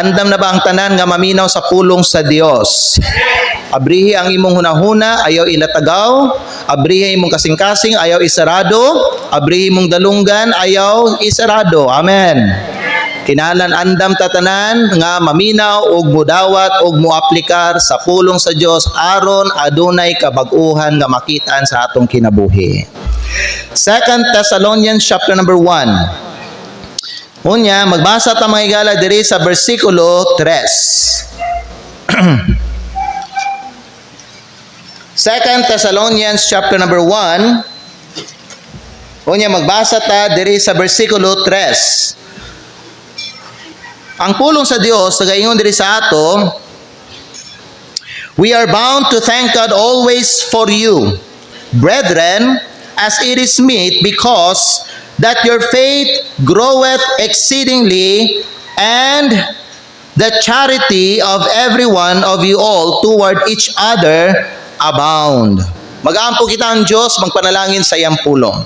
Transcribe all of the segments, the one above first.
Andam na ba ang tanan nga maminaw sa pulong sa Dios? Abrihi ang imong hunahuna, ayaw ilatagaw. Abrihi imong kasing-kasing, ayaw isarado. Abrihi imong dalunggan, ayaw isarado. Amen. Kinahanglan andam tatanan nga maminaw og mudawat og moaplikar sa pulong sa Dios aron adunay kabag-uhan nga makitaan sa atong kinabuhi. 2 Thessalonians chapter number 1. Unya, magbasa ta mga higala diri sa bersikulo 3. 2 Thessalonians chapter number 1. Unya, magbasa ta diri sa bersikulo 3. Ang pulong sa Dios nagaingon diri sa ato, we are bound to thank God always for you, brethren, as it is meet, because that your faith groweth exceedingly, and the charity of every one of you all toward each other abound. Mag-aampo kita ang Diyos, magpanalangin sa iyang pulong.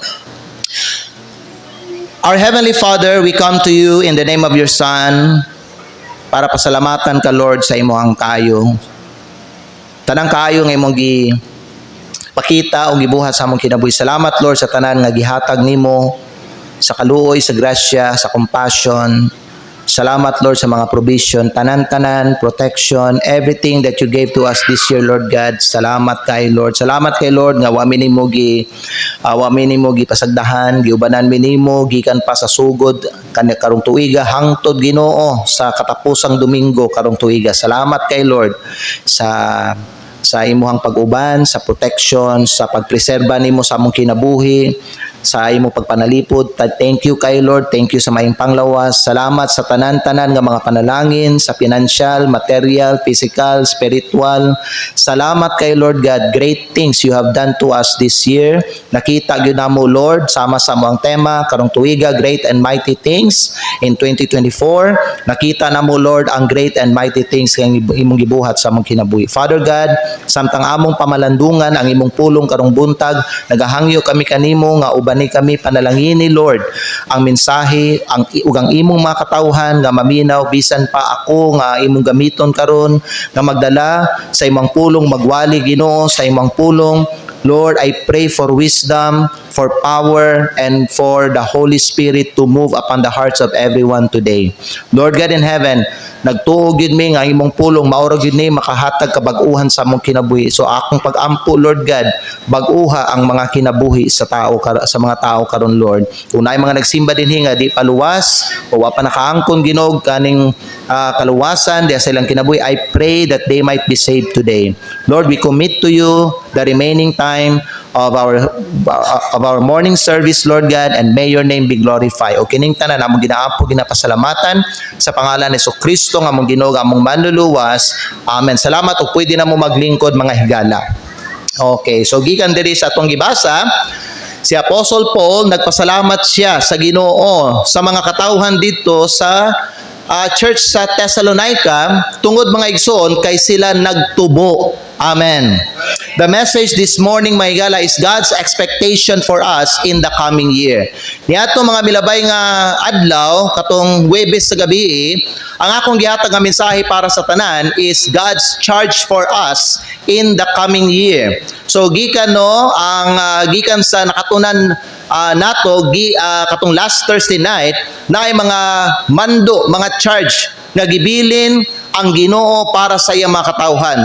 Our Heavenly Father, we come to you in the name of your Son para pasalamatan ka, Lord, sa imong kayo. Tanang kayo nga imong pakita o gibuhat sa among kinabuhi. Salamat, Lord, sa tanan nga gihatag nimo, sa kaluoy, sa grasya, sa compassion. Salamat, Lord, sa mga provision, tanan-tanan, protection, everything that you gave to us this year, Lord God. Salamat kay Lord. Salamat kay Lord nga wa minimo pasagdahan, giubanan minimo gikan pa sa sugod karong tuiga hangtod Ginoo sa katapusang Domingo karong tuiga. Salamat kay Lord sa imuhang pag-uban, sa protection, sa pagpreserba nimo sa among kinabuhi, sa imong pagpanalipod. Thank you kay Lord. Thank you sa maayong panglawas. Salamat sa tanan-tanan nga mga panalangin, sa financial, material, physical, spiritual. Salamat kay Lord God. Great things you have done to us this year. Nakita gyud namo, Lord, sama sa among tema karong tuiga, great and mighty things in 2024. Nakita namo, Lord, ang great and mighty things nga imong gibuhat sa among kinabuhi. Father God, samtang among pamalandungan ang imong pulong karong buntag, nagahangyo kami kanimo nga uban ni kami panalangini, Lord, ang mensahe ug ang imong mga katawhan nga maminaw bisan pa ako nga imong gamiton karon nga magdala sa imong pulong magwali, Ginoo, sa imong pulong Lord, I pray for wisdom, for power, and for the Holy Spirit to move upon the hearts of everyone today. Lord God in heaven, nagtuog yun mi nga imong pulong, maurag yun ni makahatag kabag-uhan sa among kinabuhi. So akong pag-ampo, Lord God, bag-uha ang mga kinabuhi sa sa mga tao karon, Lord. Kung naay mga nagsimba din hinga, di paluwas, o wa pa nakaangkon Ginog kaning kaluwasan, di silang kinabuhi, I pray that they might be saved today. Lord, we commit to you the remaining time of our morning service, Lord God, and may your name be glorified. O kining tanan among ginaapo ginapasalamatan sa pangalan ni Kristo nga among Ginoo among manluluwas. Amen. Salamat ug pwede na mo maglingkod mga higala. Okay, so gikan diri sa atong gibasa, si Apostle Paul nagpasalamat siya sa Ginoo sa mga katawhan dito sa church sa Thessalonica tungod mga igsoon kay sila nagtubo. Amen. The message this morning, mga higala, is God's expectation for us in the coming year. Niadto mga milabay nga adlaw katong Huwebes sa gabi, ang akong gihatag nga mensahe para sa tanan is God's charge for us in the coming year. So gikan gikan sa nakatunan nato katong last Thursday night na ay mga mando, mga charge nga gibilin ang Ginoo para sa iyang mga katawhan.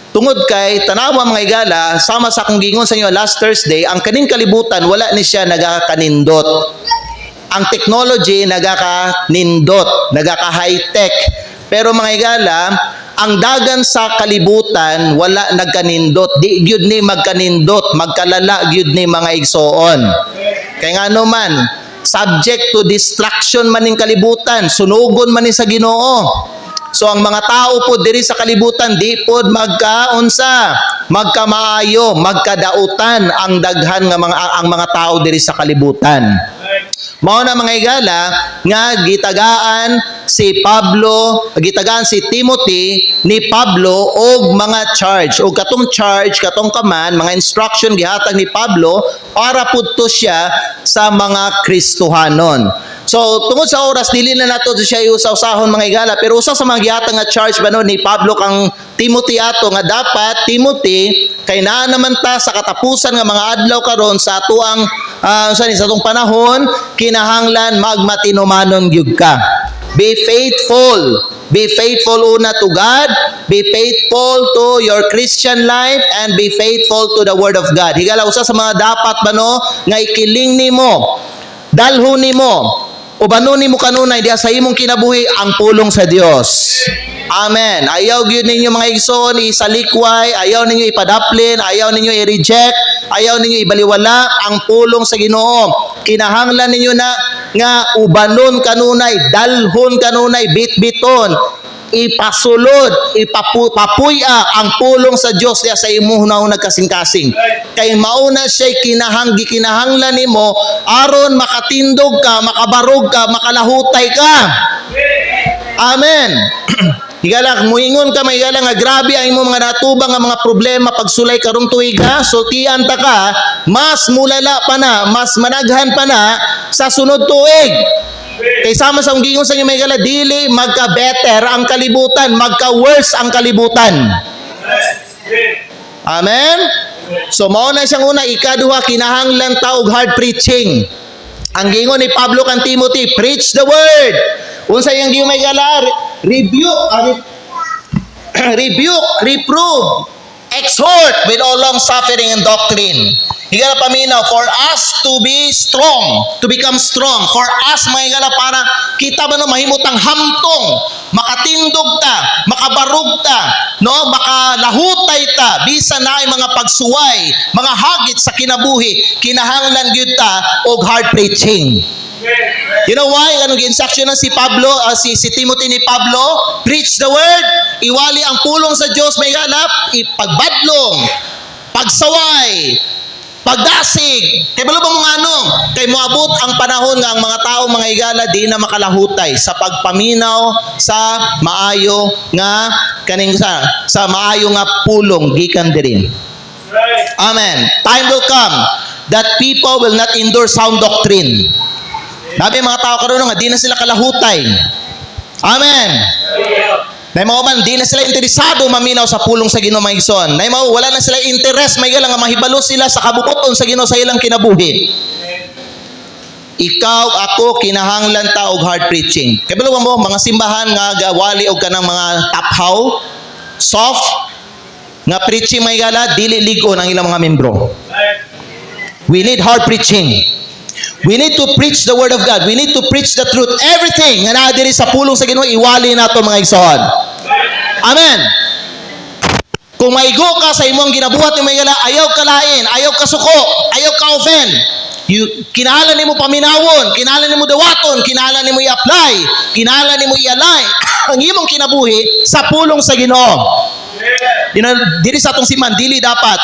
Tungod kay tanawa mga higala, sama sa akong gingon sa inyo last Thursday, ang kaning kalibutan wala ni siya nagakanindot. Ang technology nagakanindot, nagaka-high-tech. Pero mga higala, ang dagan sa kalibutan wala nagkanindot. Di gyud ni magkanindot, magkalala gyud ni mga igsoon. Kay ngano man, subject to distraction man ning kalibutan, sunugon man ni sa Ginoo. So ang mga tao po diri sa kalibutan di pod magkaunsa, magkamaayo, magkadautan ang daghan nga ang mga tao diri sa kalibutan. Mao na mga higala nga gitagaan si Timothy ni Pablo og mga charge. Og katong charge, katong command, mga instruction gihatag ni Pablo para pudto siya sa mga Kristohanon. So tungod sa oras dili na nato siya iusaw-sahon mga higala, pero usa sa mga gihatag nga charge ba no ni Pablo kang Timothy ato nga dapat Timothy kay naa naman ta sa katapusan nga mga adlaw karon sa atuang sa atong panahon kinahanglan magmatinumanon gyud ka. Be faithful. Be faithful una to God, be faithful to your Christian life, and be faithful to the Word of God. Higala usa sa mga dapat ba no nga ikiling nimo, dalhon nimo, ubanon nimo kanunay diha sa imong kinabuhi ang pulong sa Dios. Amen. Ayaw gyud ninyo mga igsoon isalikway, ayaw ninyo ipadaplin, ayaw ninyo i-reject, ayaw ninyo ibaliwala ang pulong sa Ginoo. Kinahanglan ninyo na nga ubanon kanunay, dalhon kanunay, bitbiton, ipasulod, ipapuya ang pulong sa Dios diya sa imong hunahon nagkasing-kasing. Kay mauna siya kinahanglan nimo aron makatindog ka, makabarog ka, makalahutay ka. Amen. Higala, muingon ka, higala nga grabe ang imong mga natubang nga mga problema pagsulay karong tuiga, sultian ta ka, mas mulala pa na, mas managhan pa na sa sunod tuig. Kay sama sa gingon sa inyo may higala, dili magka-better ang kalibutan, magka-worse ang kalibutan. Amen? So mao na siyang una, ikaduha, kinahanglan ta og hard preaching. Ang gingon ni Pablo kan Timothy, preach the word. Unsa yang giyo may higala, rebuke, reprove, exhort with all long suffering and doctrine. Higala paminaw, for us to be strong, to become strong, for us mga higala para kita ba no mahimutang hamtong, makatindog ta, makabarog ta, no, makalahutay ta, bisan na ay mga pagsuway, mga hagit sa kinabuhi, kinahanglan gyud ta og hard preaching. You know why? Anong gi-instruction na si Pablo, si Timothy ni Pablo? Preach the word, iwali ang pulong sa Diyos, may ganap, ipagbadlong, pagsaway, pagdasig. Kaya balo ba mga anong? Kay moabot ang panahon nga ang mga tao, mga higala, di na makalahutay sa pagpaminaw sa maayo nga kaning sa maayo nga pulong gikan diri. Amen. Time will come that people will not endure sound doctrine. Nabi mga tao karon nga di na sila kalahutay. Amen. Na mga man, di na sila interesado maminaw sa pulong sa Ginoo mga igsoon. Na mga wala na sila interest, may nga mahibalo sila sa kabukoton sa Ginoo sa ilang kinabuhi. Ikaw, ako, kinahanglan ta og hard preaching. Kaya balawa mo, mga simbahan nga gawali og kanang mga taphaw, soft, nga preaching may gala, dili ligon ang ilang mga membro. We need hard preaching. We need to preach the word of God. We need to preach the truth. Everything nga naa diri sa pulong sa Ginoo, iwali nato mga igsoon. Amen. Kung maigo ka sa imong ginabuhat ni may gala, ayaw ka lain, ayaw ka suko, ayaw ka offend. Kinahanglan nimo paminawon, kinahanglan nimo dawaton, kinahanglan nimo i-apply, kinahanglan nimo i-align ang imong kinabuhi sa pulong sa Ginoo. Dili sa atong siman, dili dapat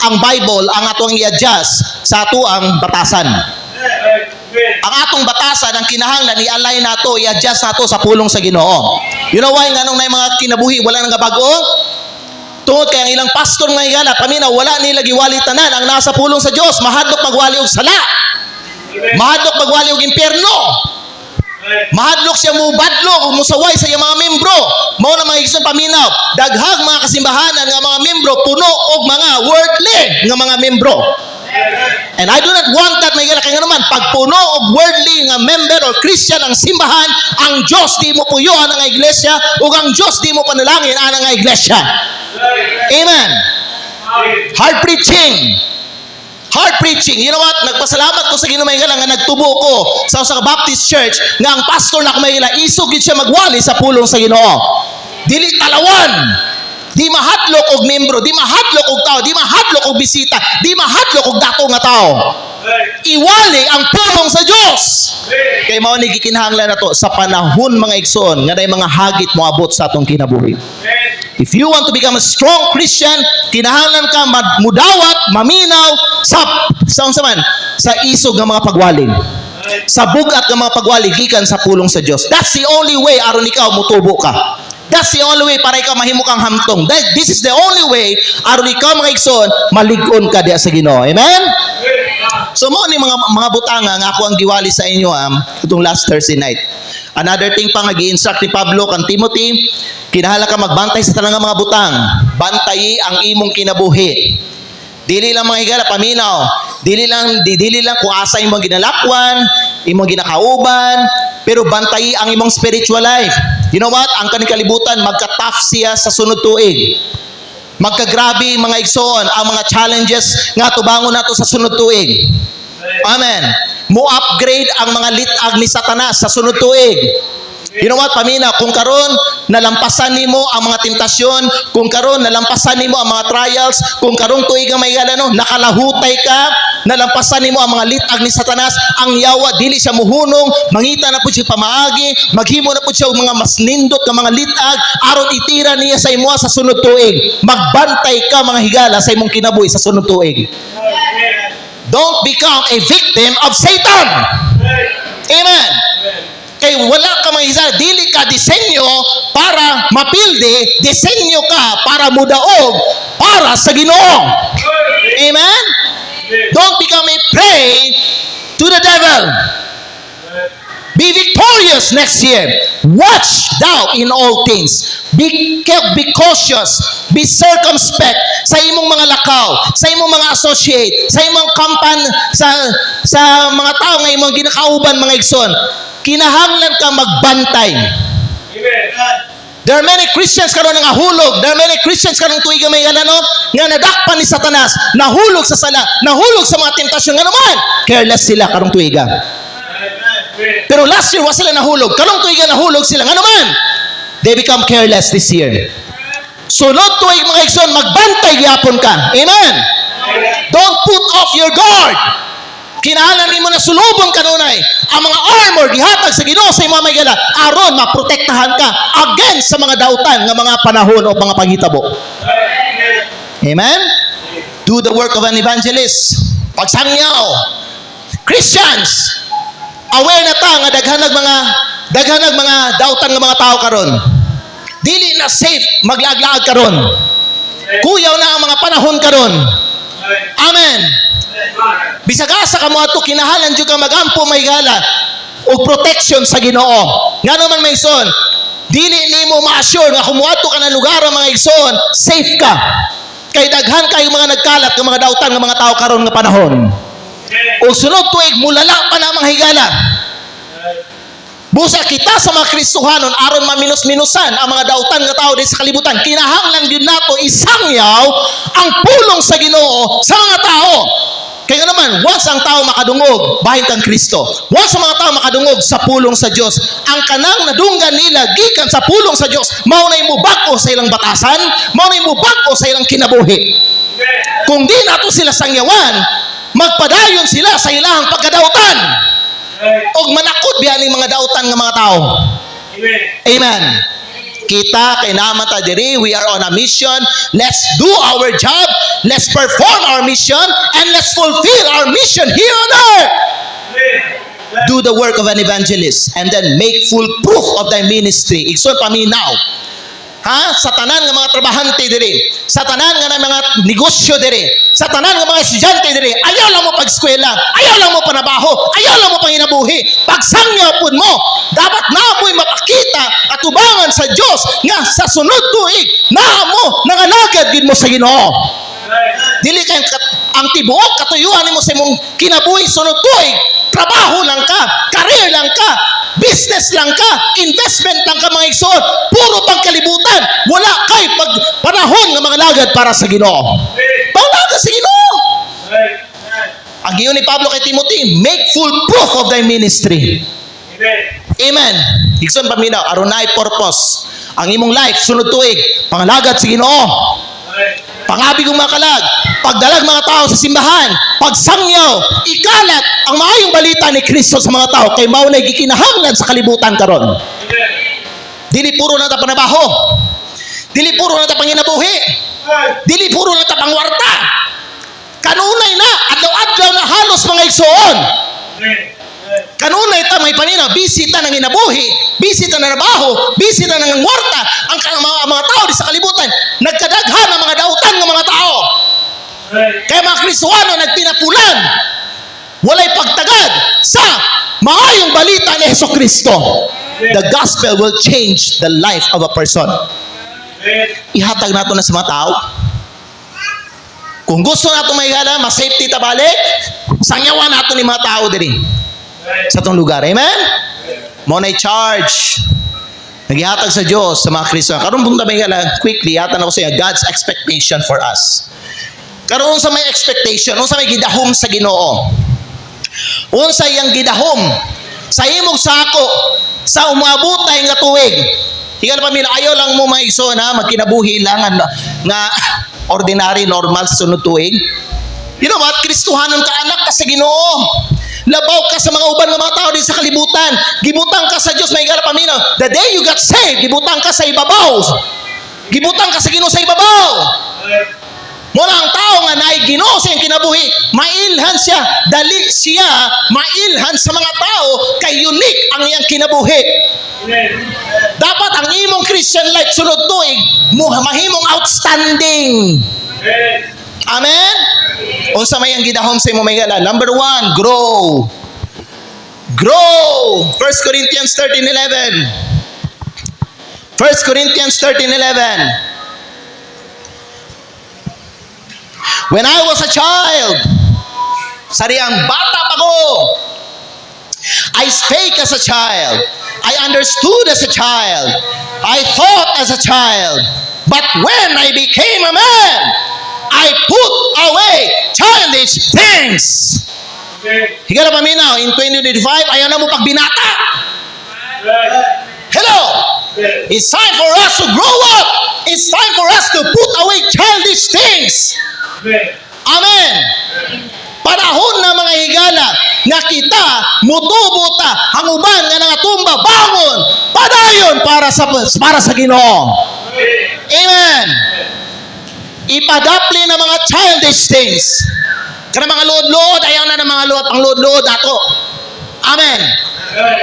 ang Bible ang atong i-adjust sa ato ang batasan. Ang atong batasan ang kinahanglan i-align nato, i-adjust nato sa pulong sa Ginoo. You know why nganong nay mga kinabuhi wala nang gabago? Tungod kay ang ilang pastor nga igala, paminaw, wala nila giwali tanan ang nasa pulong sa Dios, mahadlok magwali og sala. Mahadlok magwali og impyerno. Mahadlok siya mo badlok o musaway sa iyang mga membro. Mao na mga igsoon paminaw, daghang mga kasimbahanan nga mga membro puno og mga worldly nga mga membro. And I do not want that may kaya naman pag puno og worldly nga member or Christian ang simbahan, ang Dios di mo puyoan ang iglesia ug ang Dios di mo panalangin ang nga iglesia. Amen. Hard preaching. Hard preaching. You know what? Nagpasalamat ko sa Ginoo may nga nagtubo ko sa usa ka Baptist church nga ang pastor na may gila isog gid siya magwali sa pulong sa Ginoo. Dili talawan. Di mahadlok og membro, di mahadlok og tao, di mahadlok og bisita, di mahadlok og dato nga tao. Iwali ang pulong sa Dios. Kay mao ni gikinahanglan nato sa panahon mga igsoon nga day mga hagit moabot sa atong kinabuhi. If you want to become a strong Christian, kinahanglan ka mudawat, maminaw sa isog nga mga pagwali. Sa bugat nga mga pagwali gikan sa pulong sa Dios. That's the only way aron ikaw motubo ka. That's the only way para ikaw mahimo kang hamtong. This is the only way aron ikaw mga igsoon malig-on ka diha sa Ginoo. Amen? So mo ni mga butanga nga ako ang giwali sa inyo itong last Thursday night. Another thing pa nga gi-instruct ni Pablo kan Timothy, kinahanglan ka magbantay sa tanang mga butang. Bantayi ang imong kinabuhi. Dili lang mga higala paminaw. Dili lang kung asa imong ginalakwan, imong ginakauban, pero bantayi ang imong spiritual life. You know what? Ang kaning kalibutan magka-tough siya sa sunod tuig. Magkagrabe mga igsoon ang mga challenges nga tubangon nato sa sunod tuig. Amen. Mo-upgrade ang mga litag ni Satanas sa sunod tuig. You know what, pamina, kung karon nalampasan nimo ang mga tentasyon, kung karon nalampasan nimo ang mga trials, kung karong tuig nga may galano, nakalahutay ka, nalampasan nimo ang mga litag ni Satanas, ang yawa dili siya muhunong, mangita na pud siya pamaagi, maghimo na pud siya og mga mas nindot nga mga litag aron itira niya sa imo sa sunod tuig. Magbantay ka mga higala sa imong kinabuhi sa sunod tuig. Don't become a victim of Satan. Amen. Kay wala ka mga dili ka disenyo para mapildi, disenyo ka para mudaog para sa Ginoo. Amen? Don't become a prey to the devil. Be victorious next year. Watch thou in all things. Be cautious. Be circumspect sa imong mga lakaw, sa imong mga associate, sa imong kampan, sa mga tao nga imong ginakauban mga igsoon. Kinahanglan ka magbantay. Amen. There are many Christians karon nga hulog. There are many Christians karon tuig may galano nga nadakpan ni Satanas, nahulog sa sala, nahulog sa mga tentasyon nga naman. Careless sila karong tuiga. Pero last year wa sila nahulog. Karong tuiga nahulog sila nga naman. They become careless this year. Sunod tuig mga igsoon, magbantay gyapon ka. Amen. Don't put off your guard. Kinahanglan nimo na sulubon kanunay ang mga armor gihatag sa Ginoo sa imong mga aron maprotektahan ka against sa mga dautan nga mga panahon o mga paghitabo. Amen? Do the work of an evangelist. Pagsangyaw. Christians, aware na ta nga daghanag mga dautan nga mga tao karon. Dili na safe maglaag-laag karon. Kuyaw na ang mga panahon karon. Amen. Bisag asa ka mo ato kinahanglan jud ka magampo may gala og protection sa Ginoo. Ngano man may son, dili nimo ma-assure nga kumuadto ka ng lugar ang mga igsoon, safe ka. Kay daghan kayo mga nagkalat ng mga dautan ng mga tao karon nga panahon. O sunod tuig mulala pa na mga higala. Busa kita sa mga Kristohanon aron maminus-minusan ang mga dautan nga tao din sa kalibutan. Kinahanglan gyud nato isangyaw ang pulong sa Ginoo sa mga tao. Kaya naman, once ang tao makadungog, bahin kang Kristo. Once ang mga tao makadungog sa pulong sa Diyos, ang kanang nadunggan nila gikan sa pulong sa Diyos, maunay mo bag-o sa ilang batasan, maunay mo bag-o sa ilang kinabuhi. Kung di nato sila sangyawan, magpadayon sila sa ilang pagkadautan. O manakot biyan ng mga dautan ng mga tao. Amen. Kita kay naman ta diri, we are on a mission. Let's do our job, let's perform our mission, and let's fulfill our mission here on earth. Do the work of an evangelist and then make full proof of thy ministry. Igsoon paminaw. Ha? Sa tanan nga mga trabahante diri, sa tanan nga mga negosyo diri, sa tanan nga mga estudyante diri, ayaw lang mo pag-eskwela, ayaw lang mo panabaho, ayaw lang mo panginabuhi, pagsangyaw pud mo, dapat naamoy mapakita at tubangan sa Dios nga sa sunod tuig, naamo nangalagad gid mo sa Ginoo. Dili kay ang tibuok katuyuan nimo sa imong kinabuhi sunod tuig, trabaho lang ka, career lang ka, business lang ka, investment lang ka mga igsoon, puro pagkalibutan, wala kay panahon ng mga lagad para sa Ginoo. Panglagad sa Ginoo. Ang giyon ni Pablo kay Timothy, make full proof of thy ministry. Amen. Igsoon paminaw, aron naay purpose. Ang imong life sunod tuig, panglagad sa Ginoo. Pangabig ng mga kalag, pagdalag mga tao sa simbahan, pagsangyaw, ikalat ang maayong balita ni Kristo sa mga tao kay mao na gikinahanglan sa kalibutan karon. Dili puro na ta panabaho. Dili puro na ta panginabuhi. Dili puro na ta pangwarta. Kanunay na adlaw-adlaw na halos mga igsoon. Kanunay ta may panina, bisita ng inabuhi, bisita ng nabaho, bisita ng ngwarta, ang mga tao di sa kalibutan, nagkadaghan ang mga dautan ng mga tao. Kaya mga Kristohano nagtinapulan, walay pagtagad sa maayong balita ni Hesukristo. The gospel will change the life of a person. Ihatag nato na sa mga tao. Kung gusto nato may gala, ma-safety ta balik, sangyawan nato ni mga tao diri sa itong lugar. Amen? Mo na charge. Naghihatag sa Diyos sa mga Kristo. Karon punta may gala, quickly, hatan ako sa iyo, God's expectation for us. Karon sa may expectation, unsa may gidahom sa Ginoo. Unsa yang gidahom sa imong sako sa umabutay nga tuig. Higal pa mila, ayaw lang mo mga igsoon ha, magkinabuhi lang nga ordinary, normal sa sunod tuig. You know what? Kristohanon ka, anak ka sa Ginoo. Labaw ka sa mga uban ng mga tao din sa kalibutan. Gibutang ka sa Diyos, may gara paminaw. The day you got saved, gibutang ka sa ibabaw. Gibutang ka sa Ginoo sa ibabaw. Muna ang tao nga naay Ginoo sa iyang kinabuhi, mailhan siya, dali siya, mailhan sa mga tao, kay unique ang iyang kinabuhi. Dapat ang imong Christian life sunod tuig, mahimong outstanding. Amen? Unsa may ang gidahom sa imong mayala? Number 1, grow. Grow. 1 Corinthians 13:11. 1 Corinthians 13:11. When I was a child, sariyang bata pa ko, I spake as a child. I understood as a child. I thought as a child. But when I became a man, I put away childish things. Higala paminaw, in 2025, ayaw na mo pagbinata. Hello! It's time for us to grow up. It's time for us to put away childish things. Amen. Panahon na mga higala nga kita mutubo ta ang uban nga nangatumba bangon padayon para sa Ginoo. Amen. Ipadapli na mga childish things. Kana mga lood-lood, ayaw na ng mga pang-lood-lood ato. Amen.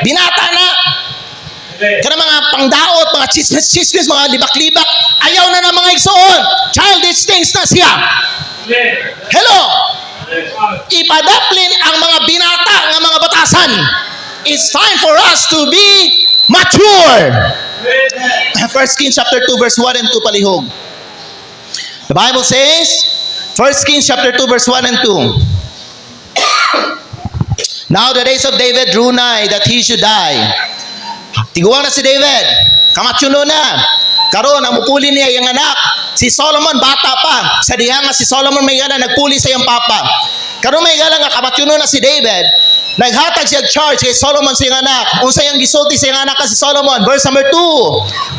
Binata na. Kana mga pangdaot, mga chismis, mga libak-libak, ayaw na ng mga igsoon. Childish things na siya. Hello. Ipadaplin ang mga binata ng mga batasan. It's time for us to be mature. 1 Kings chapter 2 verse 1 and 2 palihog. The Bible says, 1 Kings chapter 2 verse 1 and 2. Now the days of David drew nigh that he should die. Tiguan na si David. Kamatsuno na. Karon ang mupuli niya yung anak. Si Solomon bata pa. Sa diha nga si Solomon may gana nagpuli sa iyang papa. Karon may gana nga kamatsuno na si David. Naghatag siya charge kay Solomon sa iyang anak. Unsa iyang gisulti sa iyang anak si Solomon. Verse number 2.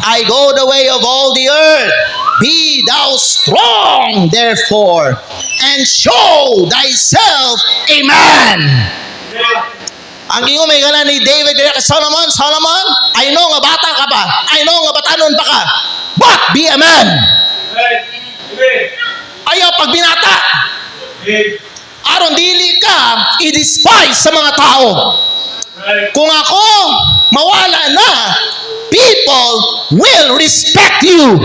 I go the way of all the earth. Be thou strong therefore and show thyself a man. Ang ingo may gala ni David kay Solomon, Solomon, I know nga bata ka pa. I know nga batanon pa ka. But be a man. Ayaw pag binata. Aron dili ka i-despise sa mga tao. Kung ako mawala na, people will respect you.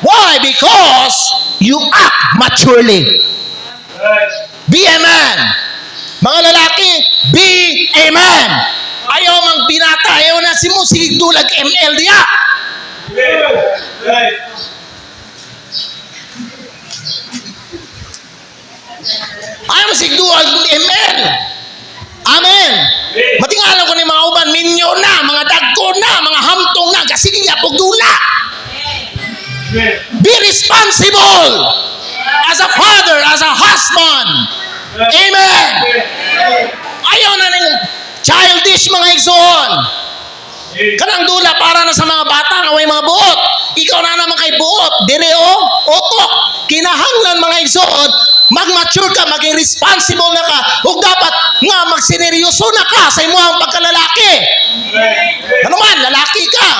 Why? Because you act maturely. Be a man. Mga lalaki, be a man. Ayaw mang binata, ayaw na si mo, si dulag ML diya. Ayaw mo si dulag ML. Amen. Matingala ko ni mga uban, minyo na, mga dagko na, mga hamtong na, kasigya, pagdula. Be responsible as a father, as a husband. Amen. Ayaw na ng childish mga igsoon. Kanang dula para na sa mga bata nga way mga buot. Ikaw na naman kay buot. Dire o, otok. Kinahanglan mga igsoon, mag-mature ka, maging responsible na ka. Huwag dapat nga magsineryoso na ka sa imuhang pagkalalaki. Ano man, lalaki ka,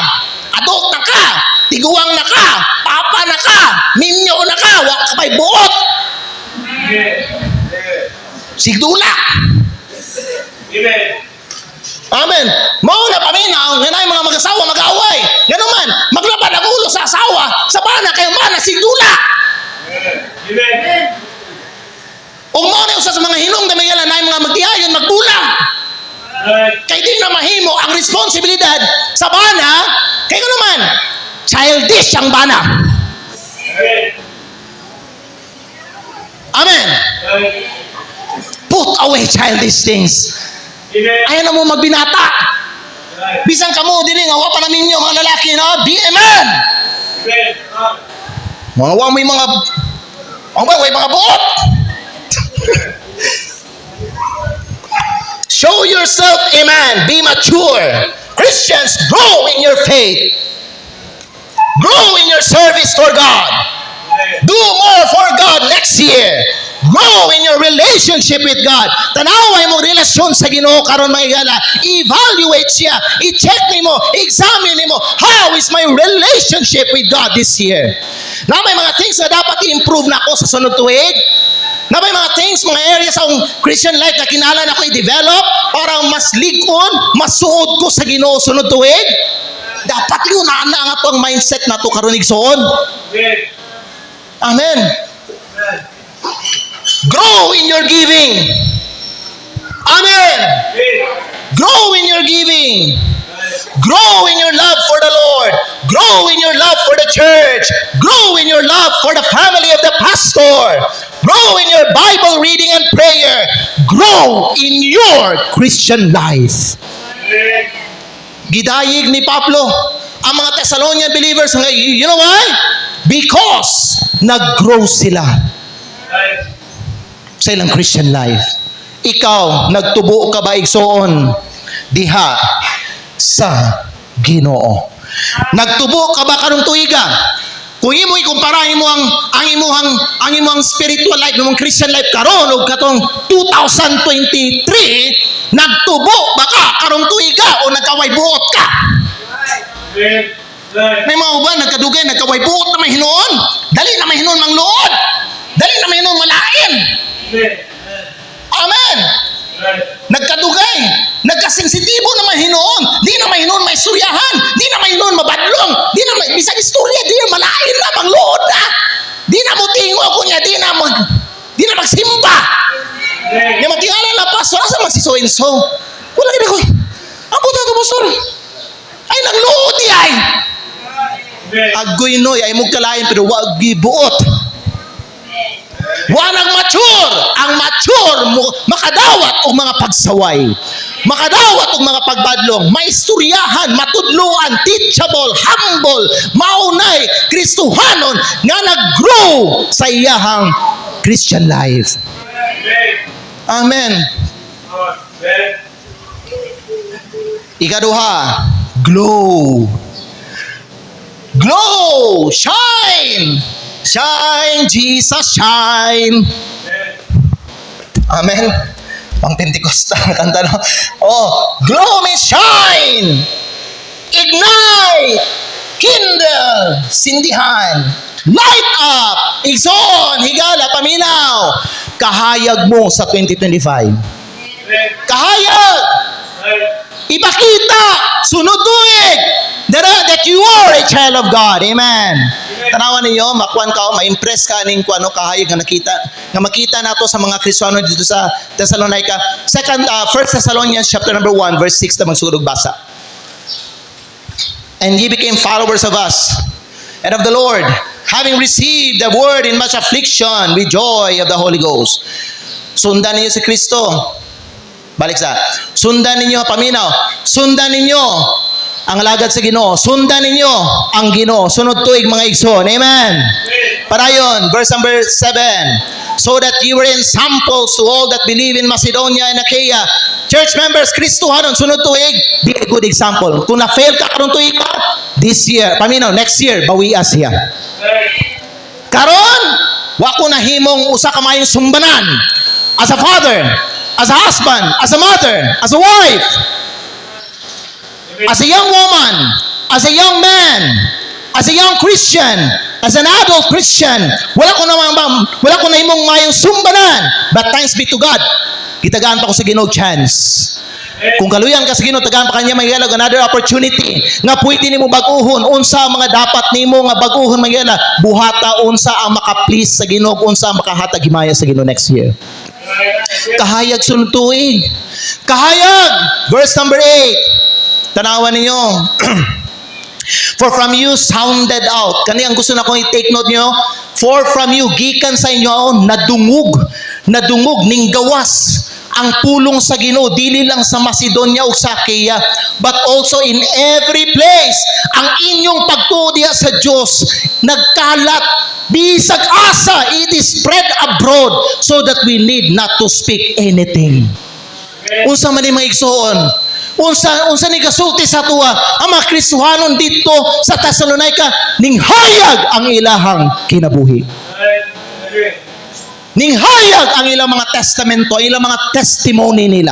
adult na ka, tiguang na ka, papa na ka, minyo na ka, wak ka pa'y buot. Sigdula. Amen. Mao na paminaw, nga na mga mag-asawa mag-away. Nga naman, maglabad ang ulo sa asawa, sa bana kayo mana, sigdula. O mo na usa sa mga hinong na may na mga magdiayon, magbulang. Kay di na mahimo ang responsibilidad sa bana, kaya naman, childish ang bana. Amen. Put away childish things. Ayaw na mo magbinata. Bisan ka mo, dili nga, wapa namin nyo, mga lalaki, no? Be a man. Mga may mga, may mga buot. Show yourself a man. Be mature. Christians, grow in your faith. Grow in your service for God. Do more for God next year. Grow in your relationship with God. Tanaway mo relasyon sa Ginoo karon mga igala. Evaluate siya. I-check nimo, examine nimo. How is my relationship with God this year? Na may mga things na dapat i-improve na ako sa sunod tuig. Na may mga things, mga areas sa Christian life na kinahanglan ako i-develop para mas ligon, masuod ko sa Ginoo sunod tuig. Dapat yun na ang atong mindset na to karon igsoon. Amen. Grow in your giving. Amen. Grow in your giving. Grow in your love for the Lord. Grow in your love for the church. Grow in your love for the family of the pastor. Grow in your Bible reading and prayer. Grow in your Christian life. Gidayig ni Pablo ang mga Thessalonian believers. You know why? Because nag-grow sila sa ilang Christian life. Ikaw, nagtubo ka ba igsoon diha sa Ginoo? Nagtubo ka ba karong tuiga? Kung imo ikumpara imo ang imong spiritual life, imong Christian life karon ug katong 2023, nagtubo ba ka karong tuiga o nagkaway buot ka? May mga uban nagkadugay, nagkaway buot na mahinuon. Dali na mahinuon mang luod. Dali na mahinuon malain. Amen. Nagkadugay, nagkasensitibo na mahinuon. Di na mahinuon may suryahan. Di na mahinuon mabadlong. Di na bisag istorya, di na malain na mangluod na. Di na mutingo ko niya, di na magsimba. Nga matingala na pastor, asa magsiso-inso? Wala gina ko. Ang puta to pastor. Ay Ay, nagluod ay! Agoy noy, ay mong kalain, pero wag gibuot. Wanag mature. Ang mature, makadawat og mga pagsaway. Makadawat og mga pagbadlong. Maisturyahan, matudluan, teachable, humble, maunay, Kristohanon, nga nag-grow sa iyahang Christian life. Amen. Ikaduha, glow. Glow! Shine! Shine, Jesus, shine! Amen. Pang Pentecostal na kanta, no? Oh, glow means shine! Ignite! Kindle! Sindihan! Light up! Igsoon! Higala! Paminaw! Kahayag mo sa 2025. Kahayag! Ipakita! Sunod tuig! That you are a child of God. Amen. Tanawan ninyo, makuan ka, ma-impress ka ning kuano kahayag nga makita nato sa mga Kristiyano dito sa Thessalonica. First Thessalonians chapter number 1 verse 6 ta magsugod basa. And ye became followers of us and of the Lord, having received the word in much affliction with joy of the Holy Ghost. Sundan ninyo si Kristo. Balik sa. Sundan ninyo, paminaw. Sundan ninyo ang alagad sa Ginoo. Sundan ninyo ang Ginoo. Sunod tuig mga igsoon. Amen. Parayon, verse number 7. So that you were in samples to all that believe in Macedonia and Achaia. Church members, Kristohanon, sunod tuig, be a good example. Kung na-fail ka karong tuig ka, this year, paminaw, next year, bawiya siya. Karon, wa ko nahimong usa ka mayong sumbanan. As a father, as a husband, as a mother, as a wife, as a young woman, as a young man, as a young Christian, as an adult Christian, wala ko na himong mayong sumbanan. But thanks be to God, gitagaan pa ko sa Ginoo chance. Kung kaluyan ka sa Ginoo, tagaan pa kanya mayala another opportunity nga pwede nimo baguhon unsa ang mga dapat nimo nga baguhon mayala, buhata unsa ang maka-please sa Ginoo, unsa ang makahatag himaya sa Ginoo next year. Kahayag sunod tuig. Kahayag, verse number 8. Tanawan ninyo. For from you sounded out. Kani ang gusto na kong i-take note nyo. For from you, gikan sa inyo, nadungog ning gawas ang pulong sa Ginoo, dili lang sa Macedonia o sa Achaia, but also in every place. Ang inyong pagtuo diha sa Dios nagkalat bisag asa, it is spread abroad, so that we need not to speak anything. Unsa man ni mga igsoon, unsa ni kasulti sa tuwa ang mga Kristohanon dito sa Thessalonica, ning hayag ang ilahang kinabuhi. Ning hayag ang ilang mga testamento, ilang mga testimony nila.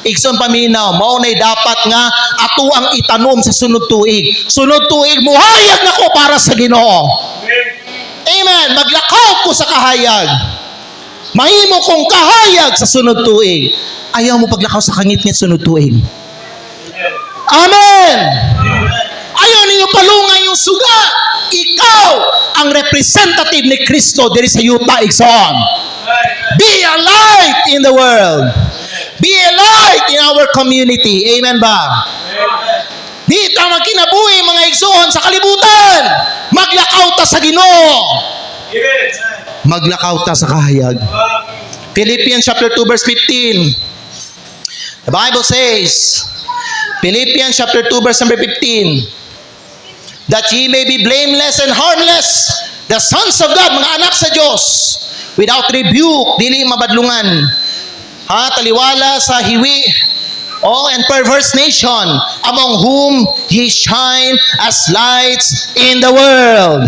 Igsoon paminaw, mao nay dapat nga ato ang itanom sa sunod tuig. Sunod tuig muhayag nako para sa Ginoo. Amen. Maglakaw ko sa kahayag. Mahimo kong kahayag sa sunod tuig. Ayaw mo paglakaw sa kangit-ngit sunod tuig. Amen. Ayaw ninyo palungan yung suga. Ikaw ang representative ni Kristo diri sa yuta igsoon. Be a light in the world. Be a light in our community. Amen ba? Di ta magkinabuhi mga igsoon sa kalibutan. Maglakaw ta sa Ginoo. Maglakaw ta sa kahayag. Philippians chapter 2 verse 15. The Bible says, Philippians chapter 2 verse number 15, that ye may be blameless and harmless, the sons of God, mga anak sa Diyos, without rebuke, dili mabadlungan, taliwala sa hiwi, and perverse nation, among whom ye shine as lights in the world.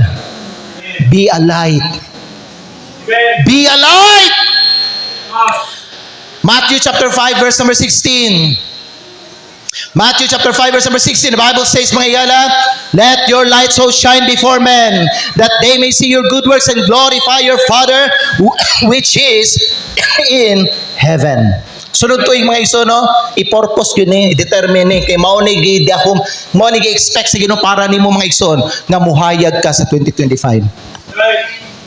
Be a light. Be a light. Matthew chapter 5 verse number 16. Matthew chapter 5 verse number 16, the Bible says, mga igala, let your light so shine before men, that they may see your good works and glorify your Father which is in heaven. Sunod tuig mga igso, no? I-purpose yun i-determine kay mao ni gidahom, mao ni gi-expect sa Ginoo para nimo mga igsoon nga muhayag ka sa 2025.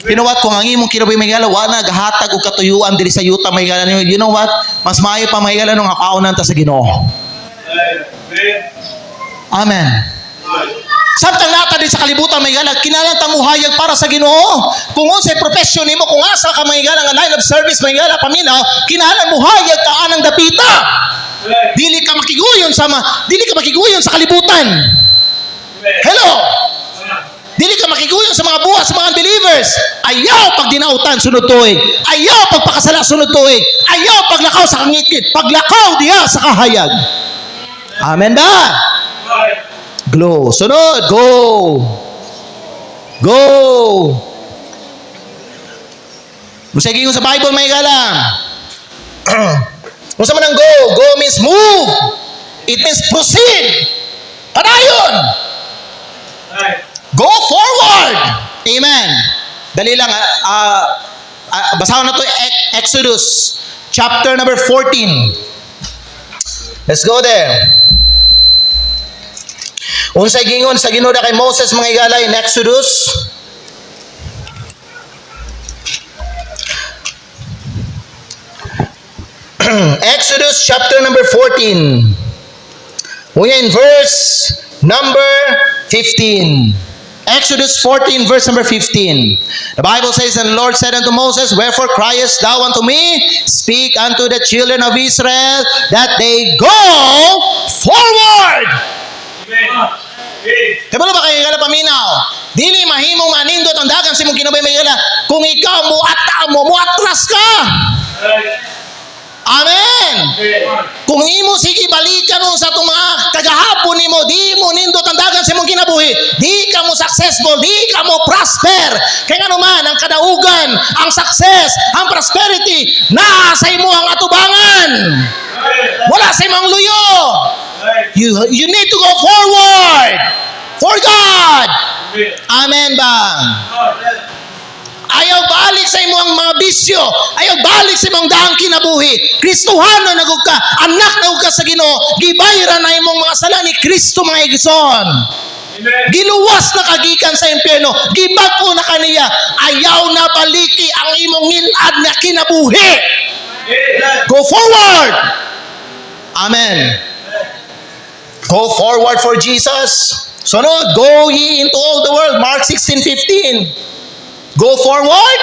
You know what? Kung ang imong kinabuhi mga igala, wala gahatag og katuyuan diri sa yuta mga igala, you know what? Mas maayo pa mga igala nung kaunan ta sa Ginoo. Amen. Samtang nata din sa kalibutan may gala, kinahanglan ta muhayag para sa Ginoo. Kung unsay profession nimo, kung asa ka may gala nga line of service may gala paminaw, kinahanglan muhayag ka anang dapita. Dili ka makiguyon sa kalibutan. Hello. Dili ka makiguyon sa mga buwas, sa mga unbelievers. Ayaw pag dinautan sunod tuig. Ayaw pag pakasala sunod tuig. Ayaw paglakaw sa kangitgit. Paglakaw diha sa kahayag. Amen ba? Glow. Sunod. Go. Go. Musay gingon sa Bible may galang. Kung sa manang go. Go means move. It means proceed. Padayon. Go forward. Amen. Dali lang. Basahan na to Exodus chapter number 14. Let's go there. Unsay gingon sa Ginoo kay Moses mga igala in Exodus Exodus chapter number 14. Unya in verse number 15. Exodus 14 verse number 15. The Bible says, and the Lord said unto Moses, wherefore criest thou unto me? Speak unto the children of Israel that they go forward. Kaya ba kayo gala paminaw? Dili mahimong manindot ang dagang si mong kinabay may gala. Kung ikaw muatras ka. Amen. Kung imo sige balikan mo sa itong mga kagahapon nimo, di mo nindot ang dagan sa imong kinabuhi, di ka mo successful, di ka mo prosper. Kaya nga naman, ang kadaugan, ang success, ang prosperity, nasa imo ang atubangan. Wala sa imong luyo. You need to go forward for God. Amen ba? Ayaw balik sa imong mga bisyo. Ayaw balik sa imong daang kinabuhi. Kristohano na ka, anak na ka sa Ginoo. Gibayran na imong mga sala ni Kristo mga igsoon. Giluwas na kagikan sa impyerno. Gibag-o na kaniya. Ayaw na baliki ang imong ngilad na kinabuhi. Go forward. Amen. Go forward for Jesus. Sunod, go ye into all the world. Mark 16:15. Go forward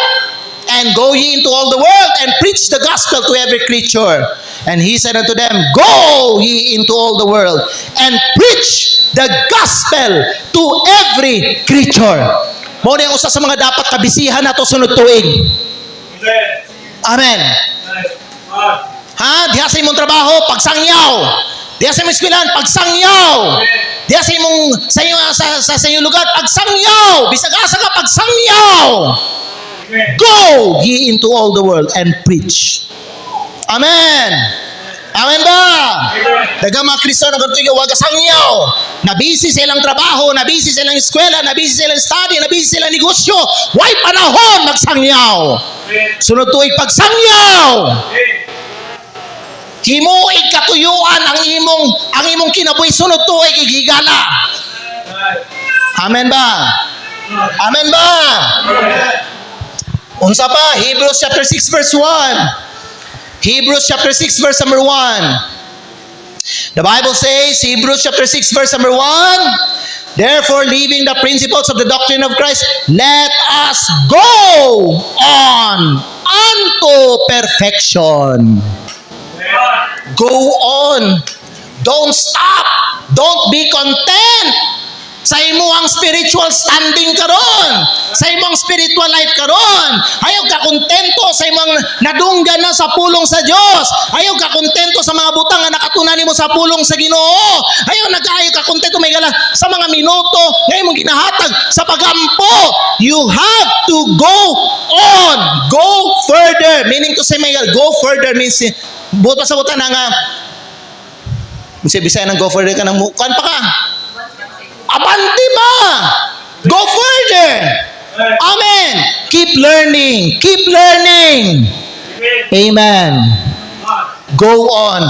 and go ye into all the world and preach the gospel to every creature. And he said unto them, go ye into all the world and preach the gospel to every creature. Mo na yung usa sa mga dapat kabisihan nato sunod tuig. Amen. Ha? Diha sa imong trabaho, pagsangyaw. Diha sa imong eskwelahan, pagsangyaw. Diya sa imong sa inyong lugar pagsangyaw, bisag asa ka pagsangyaw. Go ye into all the world and preach. Amen. Amen ba? Daghang mga Kristiyano nagtuig wa gasangyaw. Nabisi sa ilang trabaho, nabisi sa ilang eskwela, nabisi sa ilang study, nabisi sa ilang negosyo. Way panahon magsangyaw. Sunod tuig pagsangyaw. Himuig katuyuan ang imong kinabuhi sunod tuig igigala. Amen ba? Amen ba? Unsa pa? Hebrews chapter 6 verse 1. Hebrews chapter 6 verse number 1. The Bible says, Hebrews chapter 6 verse number 1, therefore leaving the principles of the doctrine of Christ, let us go on unto perfection. Go on. Don't stop. Don't be content sa imong spiritual standing karon, sa imong spiritual life karon. Ayaw ka kontento sa imong nadunggan na sa pulong sa Dios. Ayaw ka kontento sa mga butang nga nakatunan nimo sa pulong sa Ginoo. Ayaw ka kontento may gala sa mga minuto nga imong ginahatag sa pagampo. You have to go on. Go further. Meaning to say may gala, go further means buot pa sa buta na nga bisaya ng go further ka ng mukan pa ka. Abante ba? Go further. Amen. Keep learning. Keep learning. Amen. Go on.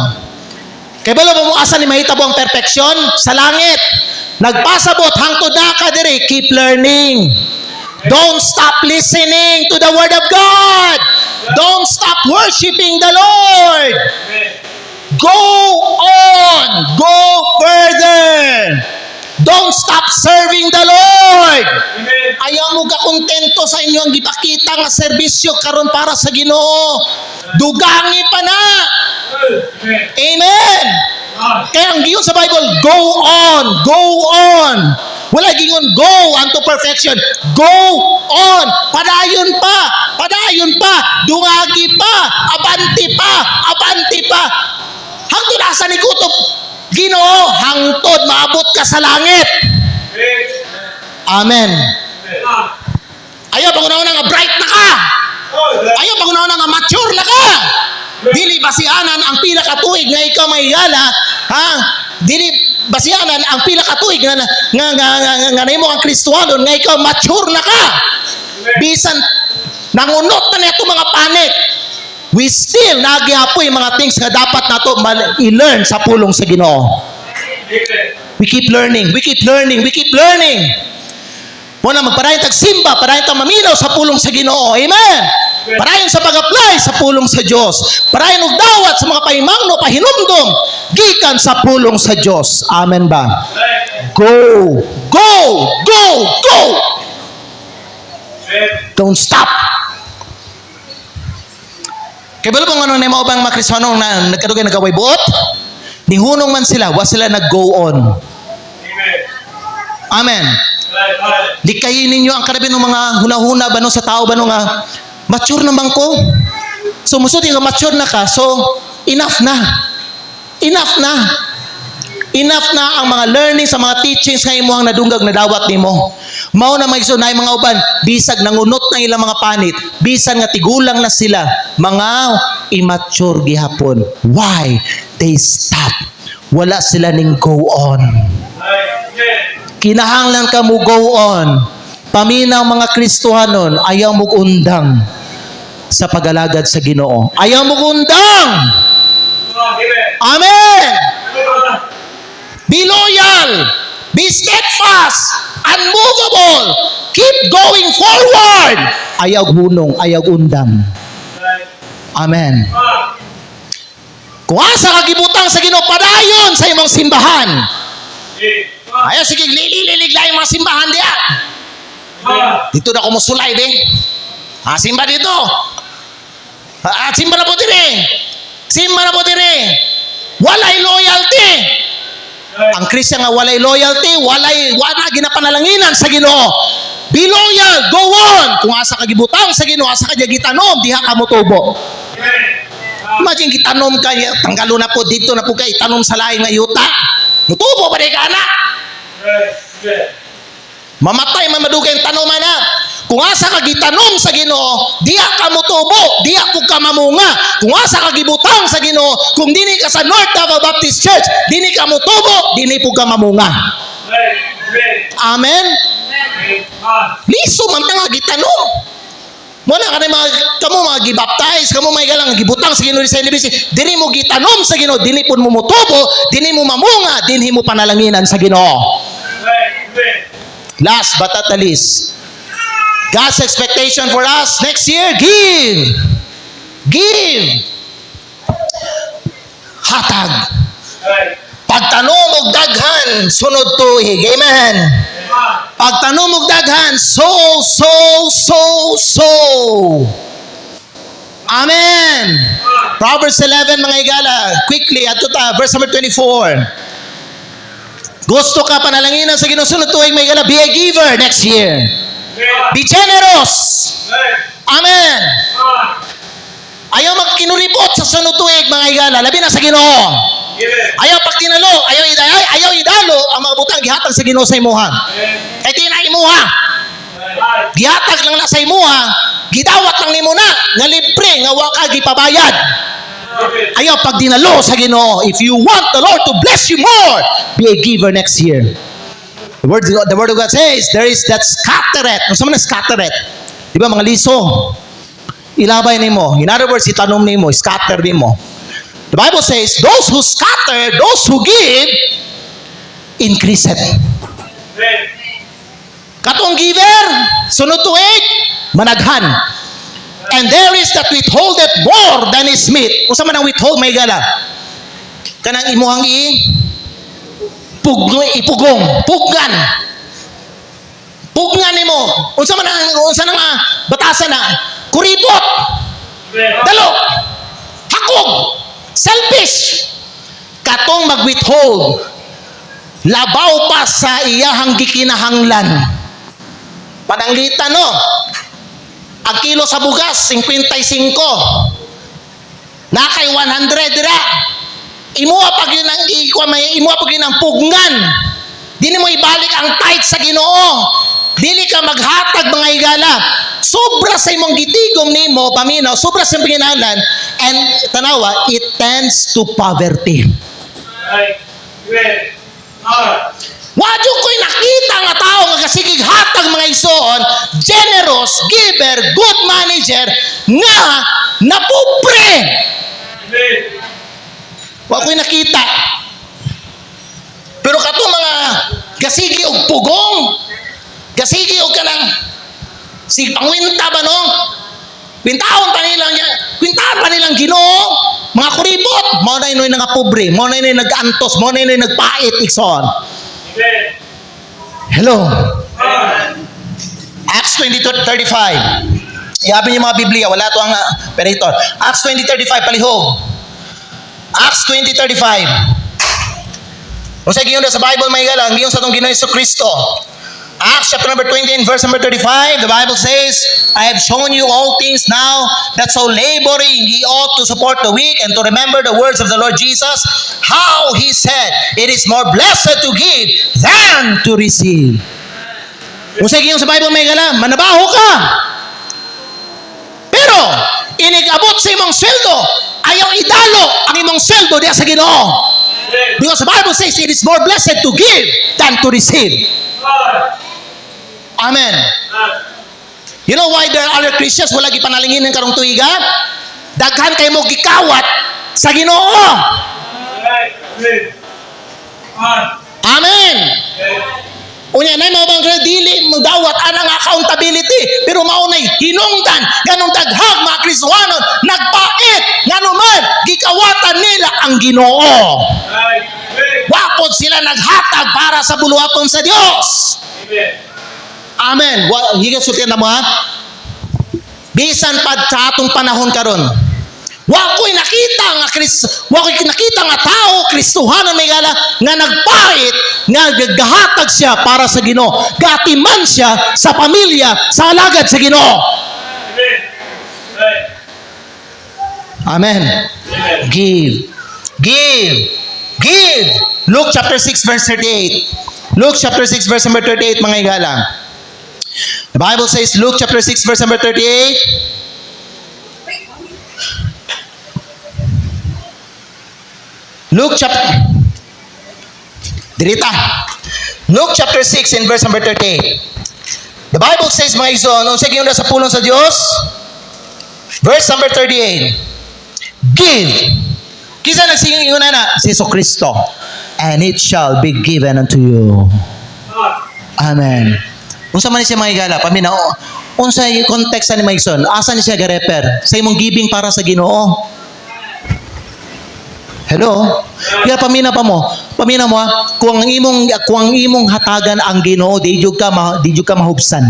Kaya bala mo asa ni mahitabo ang perfection? Sa langit. Nagpasabot hangtod na ka diri. Keep learning. Don't stop listening to the Word of God. Don't stop worshiping the Lord. Go on. Go further. Don't stop serving the Lord. Amen. Ayaw mo ka kontento sa inyong gipakita nga serbisyo karon para sa Ginoo. Dugangi pa na. Amen. Amen. Kaya ang giyon sa Bible, go on, go on. Wala gingon go unto perfection. Go on. Padayon pa. Padayon pa. Dungagi pa. Abanti pa. Abanti pa. Hangtod asa ni kutob Ginoo, hangtod maabot ka sa langit. Amen. Ayaw pag-una nga bright na ka. Ayaw pag-una nga mature na ka. Dili basianan ang pila ka tuig nga ikaw may gala, ha? Dili basianan ang pila ka tuig nga nimo ang Kristiyanon nga ikaw mature na ka. Bisan nangunot na neto mga panik. We still nagiapoy mga things nga dapat nato i-learn sa pulong sa Ginoo. We keep learning, we keep learning, we keep learning. Muna magpadayon tag simba, padayon tag maminaw sa pulong sa Ginoo. Amen. Padayon sa pag-apply sa pulong sa Dios. Padayon og dawat sa mga pahimangno, pahinumdom gikan sa pulong sa Dios. Amen ba? Go, go, go, go. Don't stop. Kaya balo bang ano na yung mga Kristiyano na nagkadugay nagaway buot? Nihunong man sila, wa sila nag-go on. Amen. Di kayo ninyo ang karabin ng mga hunahuna ba no sa tao ba no nga mature naman ko. So musuti ka mature na ka, so enough na. Enough na. Enough na ang mga learning sa mga teachings nga imo ang nadunggag na dawat nimo. Mao na magsunay mga uban, bisag nangunot ng ilang mga panit, bisan nga tigulang na sila, mga immature gihapon. Why? They stop. Wala sila ning go on. Kinahanglan ka mo go on. Paminaw mga Kristohanon, ayaw mo undang sa pagalagad sa Ginoo. Ayaw mo undang. Amen. Be loyal. Be steadfast. Unmovable. Keep going forward. Ayaw hunong, ayaw undang. Amen. Kung asa kagibutang sa Ginoo, padayon sa imong simbahan. Ayaw sige, lilig-lilig mga simbahan diya. Dito na kumusulay din. Simba dito. Simba na po dire. Simba na po dire. Walay loyalty. Ang Christian nga walay loyalty, wala ginapanalanginan sa Ginoo. Be loyal, go on. Kung asa ka gibutang sa Ginoo, asa ka gitanom, diha ka motubo. Imagine gitanom ka, tanggalo na po dito na po kay itanom sa lain nga yuta. Mutubo pa di ka anak. Mamatay man madugay ang tanoman na. Kung asa ka gitanom sa Ginoo, diha ka motubo, diha pug ka mamunga. Kung asa ka gibutang sa Ginoo, kung dini ka sa North Davao Baptist Church, dini ka motubo, dini pug ka mamunga. Amen. Liso man nga gitanom. Muna ka mga kamo mga gibaptize, kamo may galang gibutang sa Ginoo sa NBC, dini mo gitanom sa Ginoo, dini pud mo motubo, dini mo mamunga, dinhi mo panalanginan sa Ginoo. Last but not the least, God's expectation for us next year, give. Give. Hatag. Pagtanom og daghan, sunod tuig. Amen. Pagtanom og daghan, so. Amen. Proverbs 11, mga igala. Quickly, ato ta, verse number 24. Gusto ka panalanginan sa Ginoo sunod tuig, mga igala, be a giver next year. Be generous. Amen. Ayaw magkinulibot sa sunod tuig, mga igala, labi na sa Ginoo. Ayaw pag tinalo, ayaw idalo ang mga butang gihatag sa Ginoo sa imuha. Kay di na imuha. Gihatag lang na sa imuha, gidawat lang nimo na nga libre nga wa ka gipabayad. Ayaw pag dinalo sa Ginoo. If you want the Lord to bless you more, be a giver next year. The word of God says, there is that scatteret. Ano sa mga scatteret? Di ba mga liso? Ilabay nimo. In other words, itanom nimo, scatter nimo. The Bible says, those who scatter, those who give, increase it. Katong giver, sunod tuig, managhan. And there is that withholdeth more than is meet. Kung sa man ang withhold, may gala. Kanang imuhang ipugong, puggan. Puggan nimo. Unsa na nga batasan na? Kuripot. Dalo. Hakog. Selfish. Katong mag-withhold. Labaw pa sa iyahang gikinahanglan. Pananglitan no. Ang kilo sa bugas 55. Nakay 100 dira. Imuha pag yun ang pugnan. Dili mo ibalik ang tithe sa Ginoo. Dili ka maghatag mga higala. Sobra sa imong gitigom nimo paminaw, sobra sa imong ginalan, and tanawa, it tends to poverty. Wadyo ko'y nakita nga tao nga kasigig hatag mga igsoon, generous, giver, good manager, nga napobre. Wa ko'y nakita. Pero kato mga gasigi og pugong, gasigi og kanang sig pangwinta ba no? Kwintaon pa nilang Ginoo, mga kuripot, mao na inoy nga pobre, mao na inoy nag-antos, mao na inoy nagpait igsoon. Hello. Acts 20:35. Iabi niyo mga Biblia, wala to ang operator. Acts 20:35 palihog. Acts 20:35. Kung sa giyon sa Bible may galang, giyon sa tong Ginoo Kristo. Acts chapter number 20 and verse number 35, the Bible says, I have shown you all things now, that so laboring ye ought to support the weak, and to remember the words of the Lord Jesus, how he said, it is more blessed to give than to receive. Kung sa giyon sa Bible may galang, manabaho ka. Pero, inigabot sa imong sweldo, ayaw idalo ang imong sweldo diya sa Ginoo. Because the Bible says it is more blessed to give than to receive. Amen. You know why there are other Christians wala gipanalingin ng karong tuiga? Daghan kay mo gikawat sa Ginoo. Amen. Unya nay mao bang dili mo dawat anang accountability, pero mao nay hinungdan ganong daghang mga Kristohanon nagpait nganuman gikawatan nila ang Ginoo. Wapod sila naghatag para sa buluhaton sa Dios. Amen. Higa sultihan na mo ha. Bisan pa sa atong panahon karon. Wako'y nakita nga tao Kristohanon may gala nga nagpait nga gahatag siya para sa Ginoo. Gatiman siya sa pamilya sa alagad sa Ginoo. Amen. Give. Luke chapter 6 verse 38. Luke chapter 6 verse number 38 mga higala. The Bible says, Luke chapter 6 verse number 38. Luke chapter Luke chapter 6 and verse number 38. The Bible says, mga igsoon, unsa giyon sa pulong sa Dios? Verse number 38. Give. Kisa nagsinging yun na si Kristo, and it shall be given unto you. Amen. Unsa man siya mga higala, paminaw, unsa yung context ni Maison, asa ni siya gareper? Sa imong giving para sa Ginoo. Hello? Kaya pamina mo kung ang imong hatagan ang Ginoo, di jud ka mahubsan.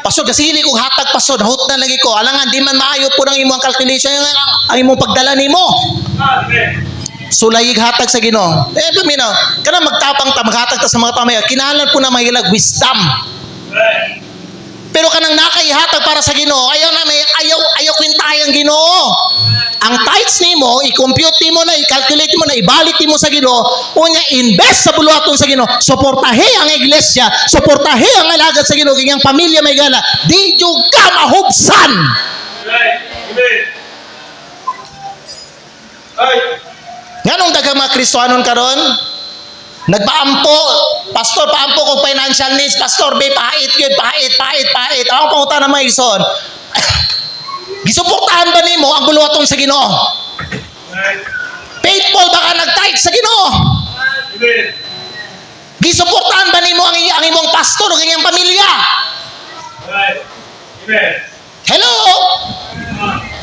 Pasod kasi hindi ko hatag pasod, hot na lagi ko. Alangan di man maayo po ng imong calculation ang imong pagdala nimo. Sulayig hatag sa Ginoo. Paminaw, kana magtapang ta maghatag ta sa mga pamilya. Kinahanglan po na mahilag wisdom. Pero kanang nakaihatag para sa Ginoo, ayaw kwintayang Ginoo. Ang tithes nimo, i-compute mo na, i-calculate mo na, ibalik mo sa Ginoo, unya invest sa buluhaton sa Ginoo, suportahe ang iglesia, suportahe ang alagad sa Ginoo, kanyang pamilya may gala, di jud ka mahubsan. Nganong daghang mga Kristohanon karon? Nagpaampo, pastor, paampo kong financial needs, pastor, pahit. Ang pangutan na mga igsoon. Gisuportahan ba nimo ang buluhaton sa Ginoo? Faithful ba ka nag-tithe sa Ginoo? Gisuportahan ba nimo ang imong pastor o kanyang pamilya? Hello?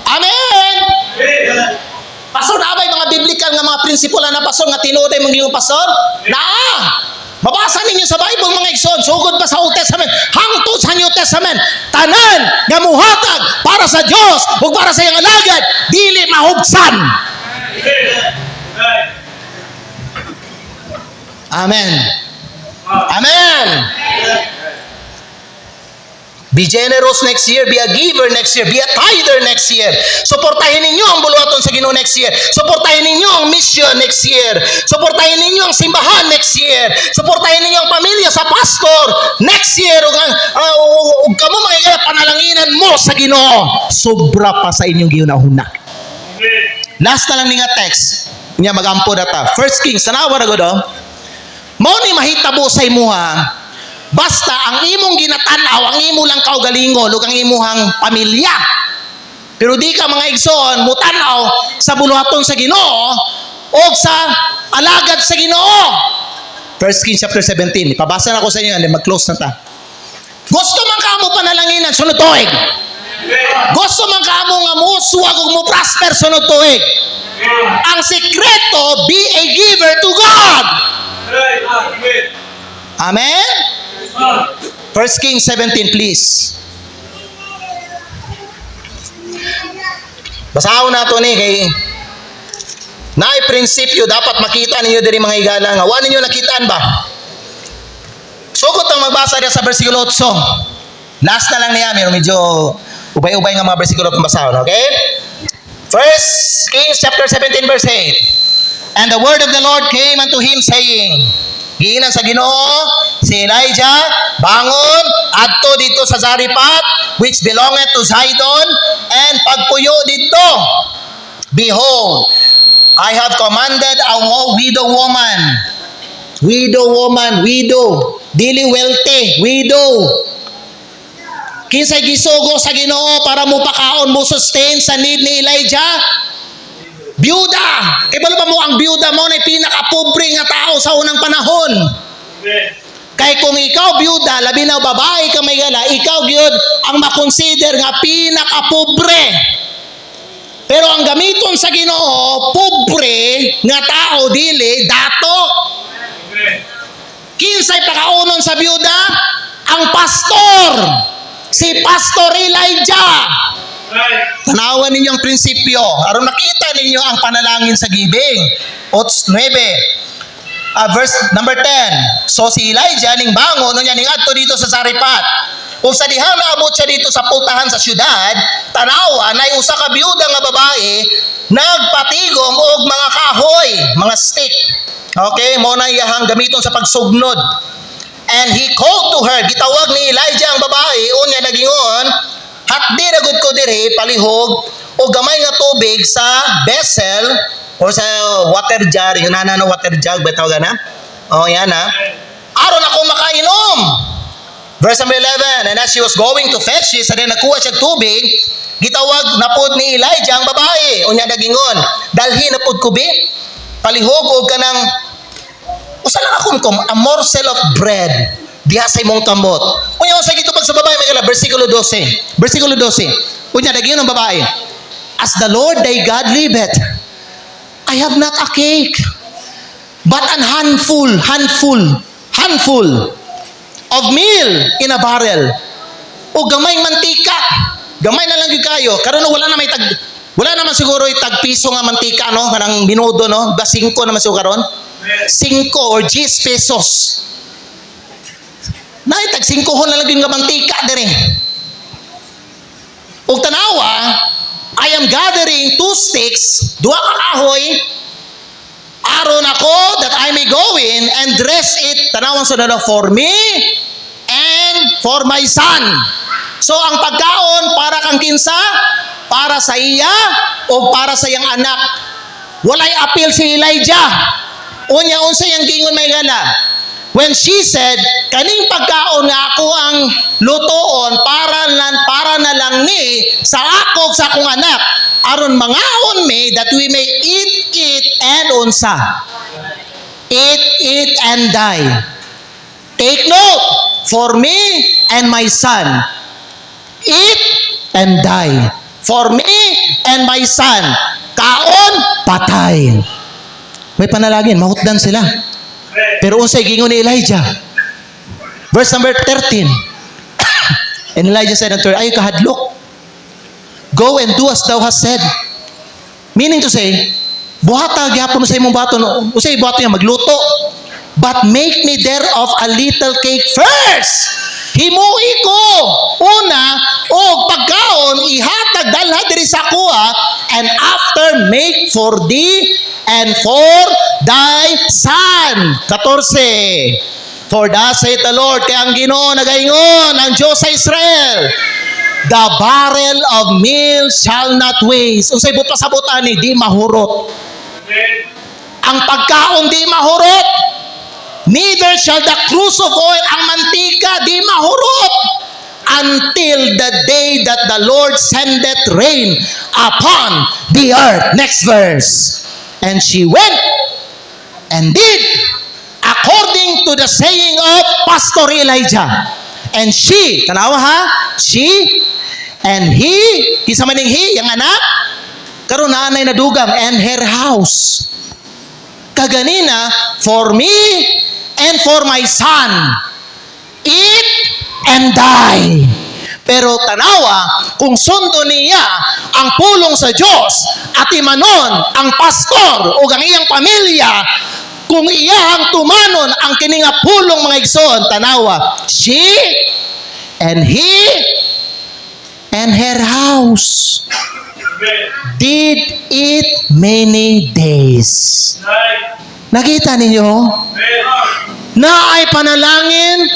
Amen. Pastor, abay mga biblikal nga mga mga prinsipal na pastor nga tinuod ay mong pastor? Naa! Mabasa ninyo sa Bible mga igsoon, sugod pa sa Old Testament, hangtod sa New Testament, tanan nga muhatag para sa Dios ug para sa iyang alagad, dili mahubsan. Amen. Amen. Be generous next year, be a giver next year, be a tither next year. Suportahin ninyo ang buluhaton sa Ginoo next year. Suportahin ninyo ang mission next year. Suportahin ninyo ang simbahan next year. Suportahin ninyo ang pamilya sa pastor next year. Ug kamo mga panalanginan mo sa Ginoo. Sobra pa sa inyong ginahuna. Last na lang nga text. Nya magampo data. 1 Kings, tanawa ra gud oh. Mao ni mahitabo sa imuha. Basta ang imong ginatanaw, ang imo lang kaugalingon ug ang imuhang pamilya. Pero di ka mga igsoon mutanaw sa buluhaton sa Ginoo o sa alagad sa Ginoo. 1 Kings chapter 17. Ipabasa na ko sa inyo, mag-close na ta. Gusto man kamo panalanginan sunod tuig. Gusto man kamo nga musuwag ug mo prosper sunod tuig. Ang sekreto, be a giver to God. Amen. 1 Kings 17, please. Basahon na ito ni kay naay prinsipyo dapat makita ninyo diri mga higala nga wa ninyo nakitaan ba? Sugot ang magbasa diya sa bersikulo 8. Last na lang niya, medyo ubay-ubay nga mga bersikulo kung basahon, okay? 1 Kings chapter 17 verse 8. And the word of the Lord came unto him saying, giinan sa Ginoo si Elijah, bangon adto dito sa Zarephath which belongeth to Sidon, and pagpuyo dito, behold, I have commanded a widow woman, dili wealthy, widow. Kinsay gisugo sa Ginoo para mo pakaon mo sustain sa need ni Elijah? Byuda. Ibalo pa mo ang byuda mo na pinaka-pobre nga tao sa unang panahon. Kay kung ikaw byuda, labi na babae ka may gala, ikaw gyud ang makonsider nga pinaka-pobre. Pero ang gamiton sa Ginoo, pobre nga tao dili dato. Kinsay pakaunon sa byuda? Ang pastor. Si Pastor Elijah. Tanawan ninyo ang prinsipyo. Aron nakita ninyo ang panalangin sa gibing. 9. Verse number 10. So si Elijah ning bangon nya ning adto dito sa Zarephath. Ug sa diha naabot siya dito sa pultahan sa syudad, tanawa nay usa ka byuda nga babae nagpatigom og mga kahoy, mga stick. Okay, mo na iyahang gamiton sa pagsugnod. And he called to her, gitawag ni Elijah ang babae, unya nagingon, hatdi na gud ko diri palihog o gamay nga tubig sa vessel o sa water jar, yun na water jug, betaw gana? O yan na. Aron ako makainom. Verse number 11, and as she was going to fetch this, and then nakuha siya tubig, gitawag na pod ni Elijah ang babae, unya nagingon, dalhi na pod kubi, palihog o kanang, usa lang akong a morsel of bread, diha sa imong kamot. Unya usa gito pag sa babae may bersikulo 12. Bersikulo 12. Unya dagingon ang babae. As the Lord thy God liveth, I have not a cake, but an handful of meal in a barrel. O gamay mantika. Gamay na lang gyud kayo. Karon wala naman siguro itag piso nga mantika no, kanang minudo no, ba 5 naman siguro karon. 5 or 10 pesos. Naitag 5 hon na lang yung mantika dire. Ug tanawa, I am gathering 2 sticks, 2 ka kahoy, aron ako that I may go in and dress it, tanawang sunod for me and for my son. So ang pagkaon para kang kinsa? Para sa iya o para sa iyang anak. Walay appeal si Elijah. Unya unsa yang gingon may gala? When she said, kaning pagkaon nga ako ang lutoon para na lang ni sa akog sa akong anak, aron mangaon me that we may eat it and unsa? Eat and die. Take note, for me and my son. Eat and die. For me and my son. Kaon, patay. May panalangin, mahutdan sila. Pero unsay gingon ni Elijah? Verse number 13. And Elijah said unto her, "Ay kahadlok. Go and do as thou hast said." Meaning to say, buhata gihapon sa imong baton, usay baton niya magluto. But make me thereof a little cake first. Himuhi ko una og pagkaon ihatag dalha diri sa kuha, and after make for thee and for thy son. 14. For thus saith the Lord, kay ang Ginoo nagaingon, ang Diyos sa Israel, the barrel of meal shall not waste. Unsay pasabot ani, di mahurot. Ang pagkaon di mahurot. Neither shall the cruse of oil, ang mantika di mahurot, until the day that the Lord sendeth rain upon the earth. Next verse. And she went and did according to the saying of Pastor Elijah. And she, tanawa ha, she and he, isa maning he, yung anak, karon nanay na dugang, and her house. Kaganina, for me and for my son, eat and die. Pero tanawa, kung sundo niya ang pulong sa Diyos, at imanon ang pastor o ang iyang pamilya, kung iyang tumanon ang kininga pulong mga igsoon, tanawa, she and he and her house did eat many days. Nakita ninyo? Na ay panalangin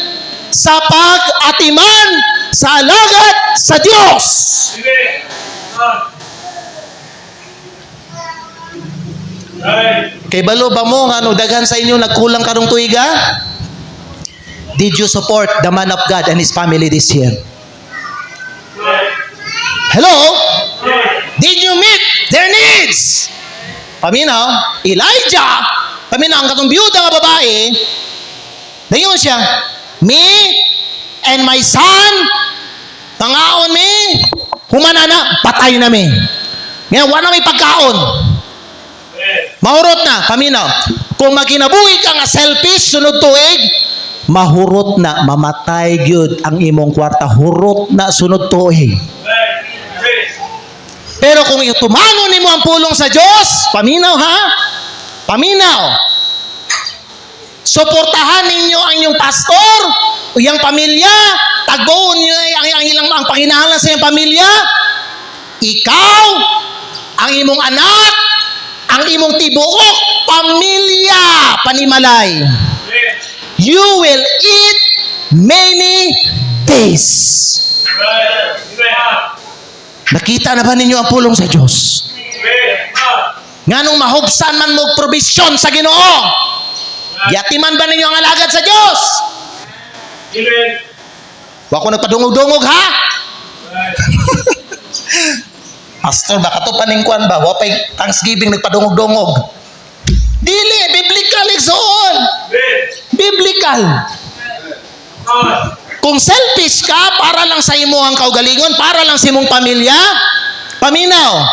sa pag-atiman sa alagad sa Diyos. Kay balo ba mo nga daghan sa inyo nagkulang karong tuiga? Did you support the man of God and his family this year? Hello? Did you meet their needs? Paminaw, Elijah, paminaw ang katong biyuda nga babae, dayon siya, me and my son, pangaon me, humanana, patay na me. Ngayon, wala may pagkaon. Mahurot na, paminaw. Kung magkinabuhi ka nga selfish, sunod tuig, mahurot na, mamatay gyud ang imong kwarta, hurot na sunod tuig. Pero kung itumanon nimo ang pulong sa Diyos, paminaw ha? Paminaw. Suportahan ninyo ang inyong pastor, o iyang pamilya, tagbuon niyo ang panginahalan sa iyong pamilya. Ikaw, ang imong anak, ang imong tibuok, pamilya, panimalay. You will eat many days. Nakita na ba ninyo ang pulong sa Diyos? Nganong mahubsan man mo probisyon sa Ginoo? Yatiman ba ninyo ang alagad sa Diyos? Wa ko nagpadungog-dungog ha? Pastor, baka to paningkuan ba? Wa pa'y Thanksgiving nagpadungog-dungog. Dili, biblical igsoon. Biblical. Kung selfish ka, para lang sa imo ang kaugalingon, para lang sa imong pamilya, paminaw.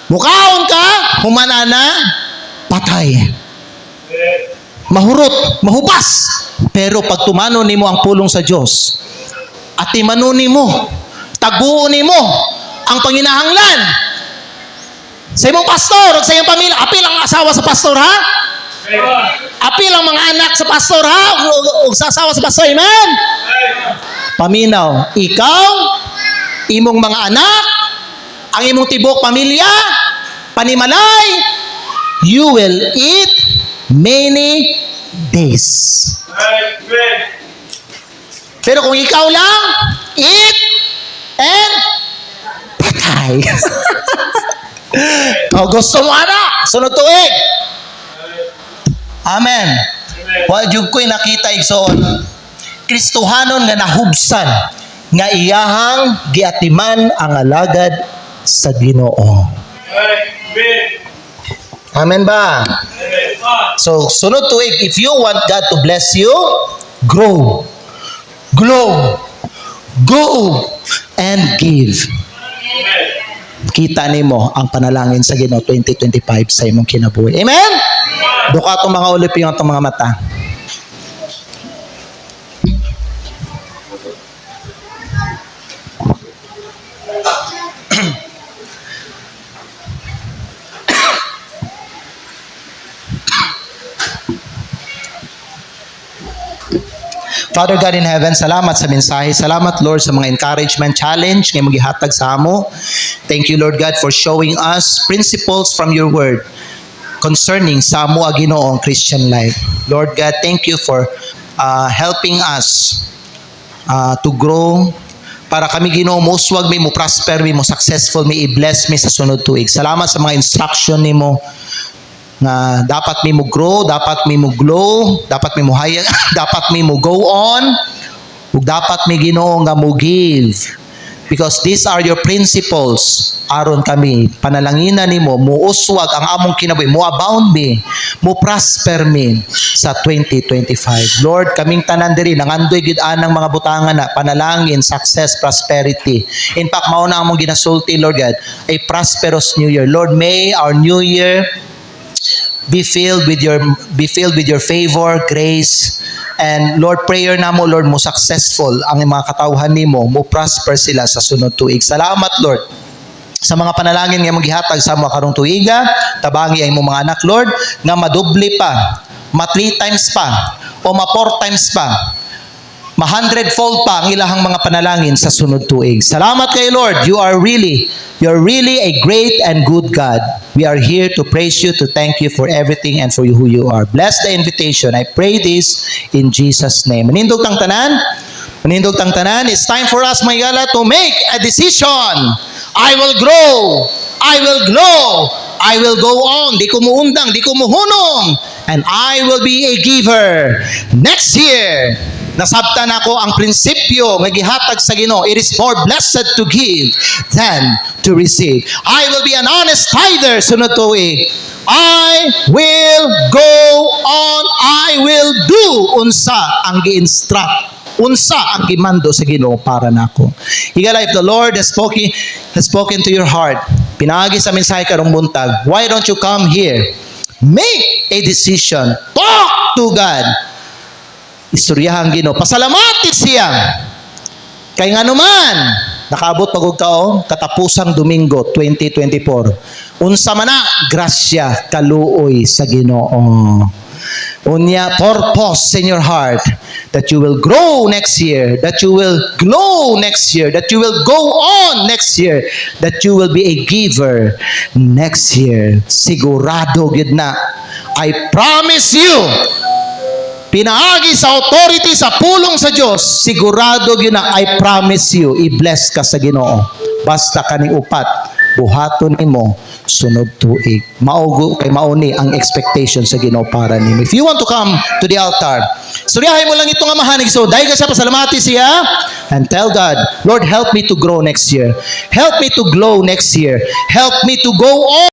Mukaon ka, humanana, patay. Mahurot, mahubas. Pero pag tumano nimo ang pulong sa Diyos, at timano nimo, tagbuo nimo ang panginahanglan sa imong pastor o sa iyong pamilya. Apil ang asawa sa pastor ha? Apil ang mga anak sa pastor ha? O sa asawa sa pastor, amen? Paminaw, ikaw, imong mga anak, ang imong tibok pamilya, panimalay, you will eat many days. Pero kung ikaw lang, eat and patay. Kung gusto mo ana, sunod tuig. Amen. Wa jud ko'y nakita igsoon. Kristohanon nga nahubsan nga iyahang giatiman ang alagad sa Ginoo. Amen ba? So, sunod tuig, if you want God to bless you, grow, glow, go, and give. kita nimo ang panalangin sa Ginoo 2025 sa imong kinabuhi. Amen? Duka itong mga ulip yung itong mga mata. Father God in heaven, salamat sa mensahe. Salamat, Lord, sa mga encouragement, challenge nga magihatag sa amo. Thank you, Lord God, for showing us principles from your word concerning sa amo a Ginoong Christian life. Lord God, thank you for helping us to grow para kami Ginoo mo uswag mi mo prosper mi mo successful mi i-bless mi sa sunod tuig. Salamat sa mga instruction nimo na dapat mi mo grow, dapat mi mo glow, dapat mi mo high, dapat mi mo go on, ug dapat mi Ginoo nga mo give. Because these are your principles. Aron kami panalanginan nimo mo uswag ang among kinabuhi, mo abound mi, mo prosper mi sa 2025. Lord, kaming tanan diri nangandoy gid anang mga butangan na panalangin, success, prosperity. In fact, mao na among ginasulti, Lord God, a prosperous new year. Lord, may our new year be filled with your favor, grace, and Lord, prayer namo, Lord, mo successful ang mga katawhan nimo, mo prosper sila sa sunod tuig. Salamat, Lord, sa mga panalangin nga magihatag sa mga karong tuiga. Tabangi ay mo mga anak, Lord, nga madubli pa, ma 3 times pa, o ma 4 times pa, ma 100-fold pa ang ilahang mga panalangin sa sunod tuig. Salamat kay Lord. You're really a great and good God. We are here to praise you, to thank you for everything and for who you are. Bless the invitation. I pray this in Jesus' name. Manindog tang tanan. It's time for us, Mayala, to make a decision. I will grow. I will glow. I will go on. Di ko muundang, di ko muhunong. And I will be a giver. Next year, nasabtan ako ang prinsipyo nga gihatag sa Ginoo. It is more blessed to give than to receive. I will be an honest tither sunod tuig. I will go on. I will do unsa ang gi-instruct, unsa ang gimando sa Ginoo para nako. Higala, if the Lord has spoken to your heart, pinaagi sa mensahe karong buntag, why don't you come here? Make a decision. Talk to God. Istoryahan Ginoo, pasalamati siya. Kay nga naman, nakaabot pagod ka katapusang Domingo 2024. Unsa man na grasya kaluoy sa Ginoo. Unya purpose in your heart that you will grow next year, that you will glow next year, that you will go on next year, that you will be a giver next year. Sigurado gid na. I promise you, pinaagi sa authority sa pulong sa Dios, sigurado gyud na, I promise you, i-bless ka sa Ginoo. Basta kani upat, buhaton nimo sunod tuig. Maugo kay mauni ang expectation sa Ginoo para nimo. If you want to come to the altar, suryahay mo lang itong amahanig. So, dahil ka siya, pasalamati siya and tell God, Lord, help me to grow next year. Help me to glow next year. Help me to go on